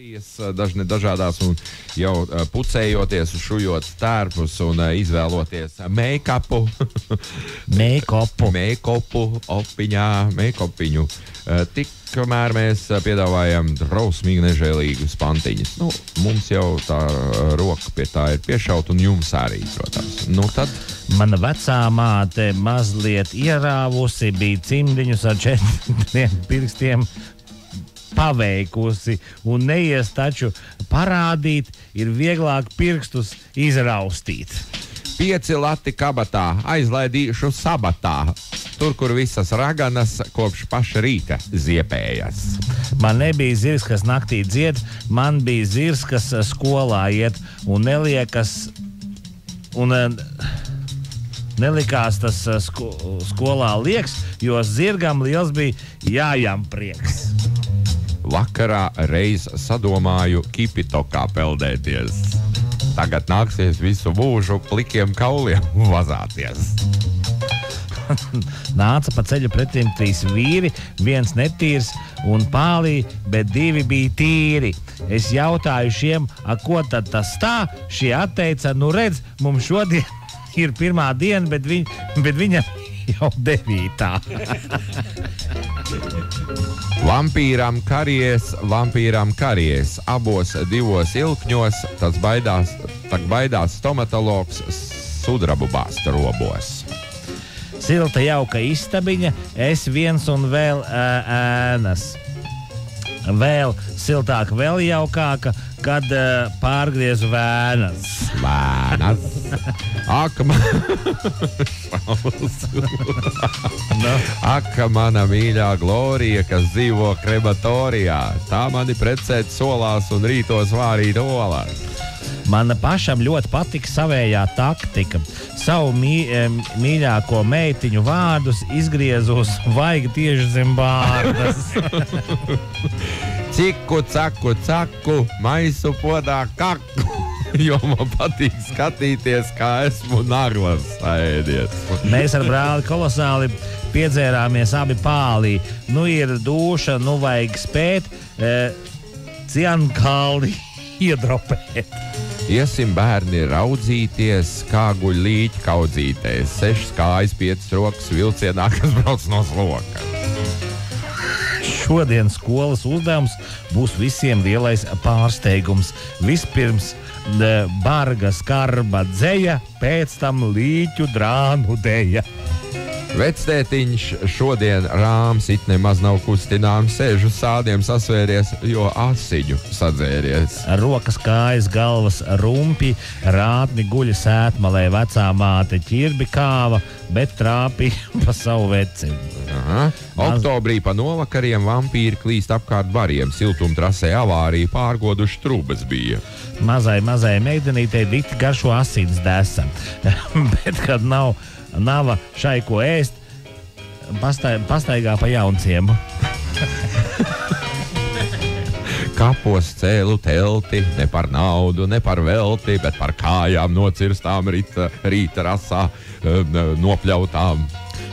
partijas, dažādās un jau pucējoties, šujot stērpus un izvēloties make-upu. Make-upu, make-upiņu. Tikmēr mēs piedāvājam drausmīgi nežēlīgus pantiņus. Nu, mums jau tā roka pie tā ir piešaut un jums arī, protams. Nu, tad... Mana vecā māte mazliet ierāvusi, bija cimdiņus ar 4 pirkstiem paveikusi un neies taču parādīt, ir vieglāk pirkstus izraustīt. 5 lati kabatā, aizlaidīšu sabatā, tur, kur visas raganas kopš paša rīta ziepējas. Man nebija zirgs, kas naktī dzied, man bija zirgs, kas skolā iet un neliekas un... Nelikās tas skolā lieks, jo zirgam liels bija jājām prieks. Vakarā reiz sadomāju kipitokā peldēties. Tagad nāksies visu mūžu plikiem kauliem vazāties. Nāca pa ceļu pretim 3 vīri, 1 netīrs un pālī, bet 2 bija tīri. Es jautāju šiem, ko tad tas tā? Šie atteica, nu redz, mums šodien ir 1. diena, bet viņam jau 9. Vampīram karies, abos 2 ilkņos, tas baidās stomatologs sudrabu bāzt robos. Silta jauka istabiņa, es viens un vēl ēnas. Vēl siltāk, vēl jaukāka, kad pārgriezu vēnas. Vēnas. Ak, mana mīļā Glorija, kas dzīvo krematorijā. Tā mani precēt solās un rītos vārīt olās. Mana pašam ļoti patika savējā taktika. Savu mīļāko meitiņu vārdus izgriezos vaigi tieši zem bārdas. Ciku, caku, caku, maisu podā kaku, jo man patīk skatīties, kā esmu naglas ēdies. Mēs ar brāli kolosāli piedzērāmies abi pālī. Nu ir dūša, nu vajag spēt ciankaldi iedropēt. Iesim bērni raudzīties, kā guļ līķi kaudzīties. 6 kājas, 5 rokas vilcienā, kas brauc no sloka. Šodien skolas uzdevums būs visiem lielais pārsteigums. Vispirms barga skarba dzeja, pēc tam līķu drānu deja. Vectētiņš šodien rāms, it nemaz nav kustināms, sēž uz sādiem sasvēries, jo asiņu sadzēries. Rokas, kājas, galvas rumpi, rātni guļa sētmalē, vecā māte ķirbi kāva, bet trāpīja pa savu veci. Oktobrī pa novakariem vampīri klīst apkārt bariem, siltumtrasē avārija pārgoduši trubas bija. Mazai meitenītei dikti garšo asins desa, bet kad nava šai ko ēst, pastaigā pa jaunciemu. Kapos cēlu telti, ne par naudu, ne par velti, bet par kājām nocirstām rīta rasā nopļautām.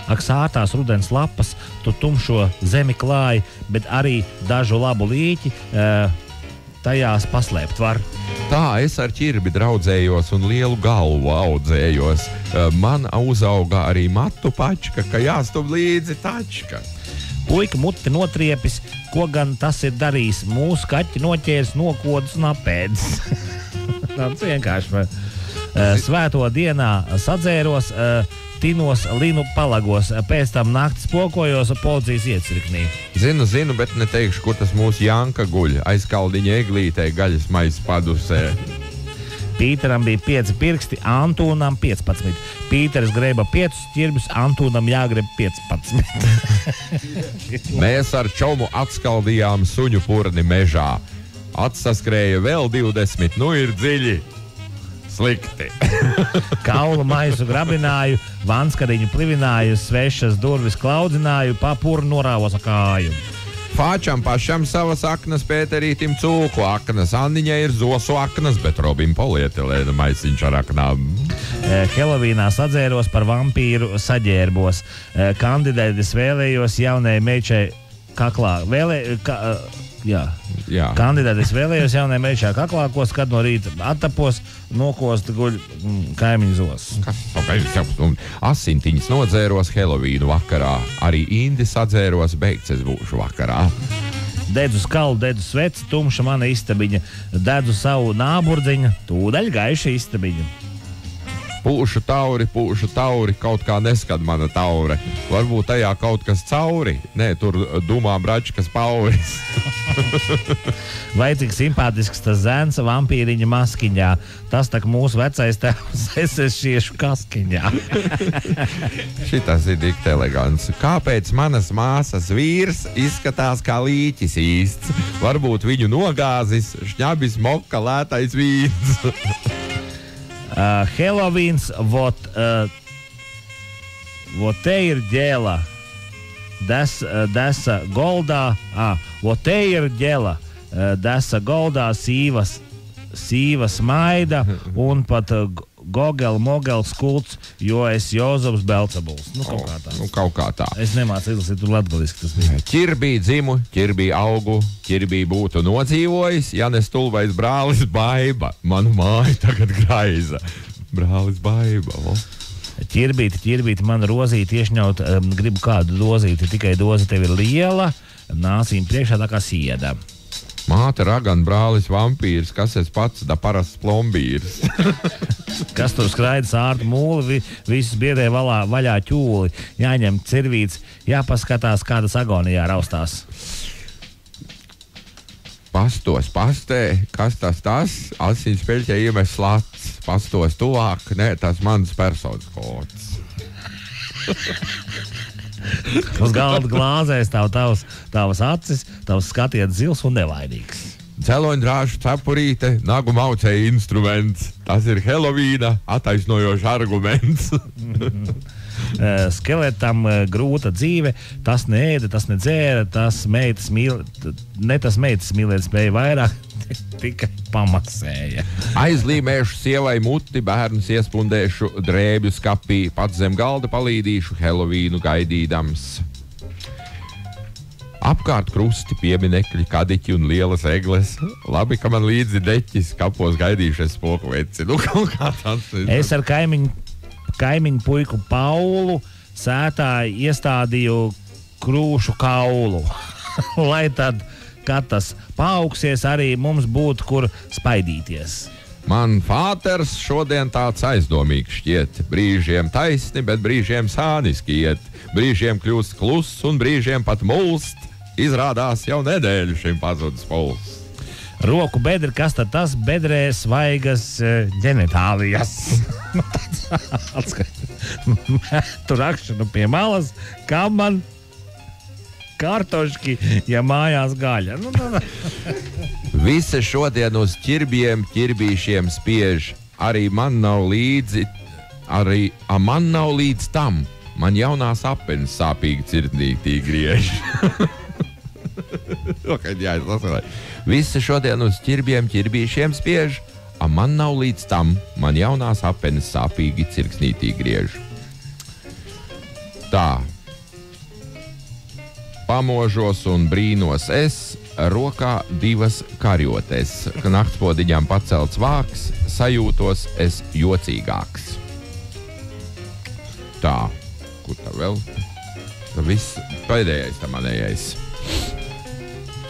Ak, sārtās rudens lapas, tu tumšo zemi klāji, bet arī dažu labu līķi tajās paslēpt var. Tā es ar ķirbi draudzējos un lielu galvu audzējos. Man uzauga arī matu pačka, ka jāstum līdzi tačka. Puika muti notriepis, ko gan tas ir darījis. Mūsu kaķi noķēris, nokodus un apēdis. Tāds vienkārši. Svēto dienā sadzēros, tinos linu palagos, pēc tam naktis pokojos policijas iecirknī. Zinu, bet neteikšu, kur tas mūsu Janka guļ. Aizkaldiņa eglītē gaļas maisa padusē. Pīteram bija 5 pirksti, Antūnam 15. Pīters greba 5 ķirbus, Antūnam jāgreb 15. Mēs ar čomu atskaldījām suņu purni mežā. Atsaskrēja vēl 20, nu ir dziļi. Slikti. Kaulu maisu grabināju, vanskariņu plivināju, svešas durvis klaudzināju, papuru norāvos ar kāju. Fāčam pašam savas aknas, Pēterītim cūku aknas, Anniņai ir zosu aknas, bet Robim polietilēna maisiņš ar aknām. Helovīnā sadzēros, par vampīru saģērbos. Kandidētis vēlējos jaunai meičai kaklā. Jā. Jā. Kandidāti es vēlējos jaunajā mežā kaklākos, kad no rīta attapos, nokost guļ kaimiņu zos. Asintiņas nodzēros Helovīnu vakarā. Arī indi sadzēros, beigts es būšu vakarā. Dedzu skalu, dedzu sveci, tumša mana istabiņa. Dedzu savu nāburdziņu, tūdaļ gaiša istabiņa. Pūšu tauri, kaut kā neskat mana taure. Varbūt tajā kaut kas cauri. Nē, tur dumā bračkas pauris. Vai cik simpātisks tas zēns vampīriņa maskiņā. Tas tak mūsu vecais tēvs SS-šiešu kaskiņā. Šitas ir tik elegants. Kāpēc manas māsas vīrs izskatās kā līķis īsts? Varbūt viņu nogāzis, šņabis moka lētais vīns. Helovīns, vot te ir ģēla. Desa goldā, vot te ir ģēla. Desa goldā sīva smaida un pat mogels kults, jo es Jozefs Belcebuls. Kaut kā tā. Es nemācu izlasīt, tur latgaliski tas bija. Ķirbī dzimu, ķirbī augu, ķirbī būtu nodzīvojis, ja ne stulbais brālis Baiba. Manu māju tagad graiza. Brālis Baiba. Ķirbīti, man rozīti iešņaut, gribu kādu dozīti, tikai doza tev ir liela, nāsīm priekšā tā kā sieda. Māte ragan, brālis vampīrs, kas es pats, da parasts plombīrs. Kas tur skraida sārtu mūli, visus biedē vaļā ķūli, jāņem cirvīts, jāpaskatās, kādas agonijā raustās. Pastos pastē, kas tas? Asins peļķē iemes lats, pastos tuvāk, ne, tas mans personas kods. Uz galda glāzēs tavas acis, tavs skatiens zils un nevainīgs. Celoņdrāšu cepurīte, nagu maucēja instruments. Tas ir Helovīna attaisnojošs arguments. Skeletam grūta dzīve, tas neēda, tas nedzēra, tas meitas mīlēt spēja vairāk, tikai pamasēja. Aizlīmēšu sievai muti, bērnus iespundēšu drēbju skapī, pats zem galda palīdīšu Helovīnu gaidīdams. Apkārt krusti, pieminekļi, kadiķi un lielas egles. Labi, ka man līdzi deķis, kapos gaidīšu es spoku veci. Kaut kā tāds. Es ar kaimiņu puiku Paulu sētā iestādīju krūšu kaulu. Lai tad, kad tas paaugsies, arī mums būtu kur spaidīties. Man fāters šodien tāds aizdomīgs šķiet. Brīžiem taisni, bet brīžiem sāniski iet. Brīžiem kļūst kluss un brīžiem pat mulst. Izrādās jau nedēļu šim pazudis puls. Roku bedri, kas tad tas? Bedrē svaigas ģenitālijas. Tur rakšanu pie malas, kā man kartoški, ja mājās gaļa. Visi šodien uz ķirbīšiem spiež. Arī man nav līdzi tam. Man jaunās apenes sāpīgi cirdītī griež. Visi šodien uz ķirbīšiem spiež. Man nav līdz tam. Man jaunās apenes sāpīgi cirksnītī griež. Tā. Pamožos un brīnos es, rokā divas karjotes. Naktspodiņām pacelts vāks, sajūtos es jocīgāks. Tā. Kur tā vēl? Tā viss pēdējais tā manējais.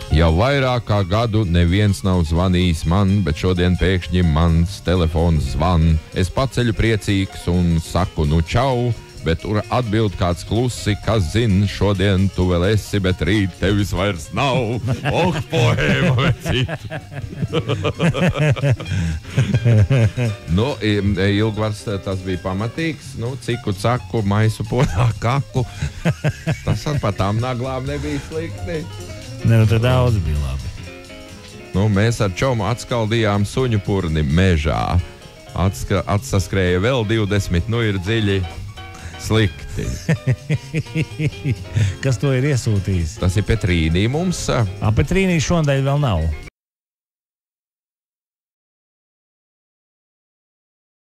Jau vairāk kā gadu neviens nav zvanījis man, bet šodien pēkšņi mans telefons zvan. Es paceļu priecīgs un saku nu čau, bet tur atbild kāds klusi, kas zina, šodien tu vēl esi, bet rīt tevis vairs nav. Ok, poēma, vecīt. Nu, Ilgvars, tas bija pamatīgs. Nu, ciku caku, maisu podā kaku. Tas ar patām naglām nebija slikti. Ne, nu tad daudz bija labi. Nu, mēs ar čomu atskaldījām suņu purni mežā. Atsaskrēja vēl 20, nu ir dziļi. Slikti. Kas to ir iesūtījis? Tas ir Petrīnī mums. Petrīnī šodien vēl nav.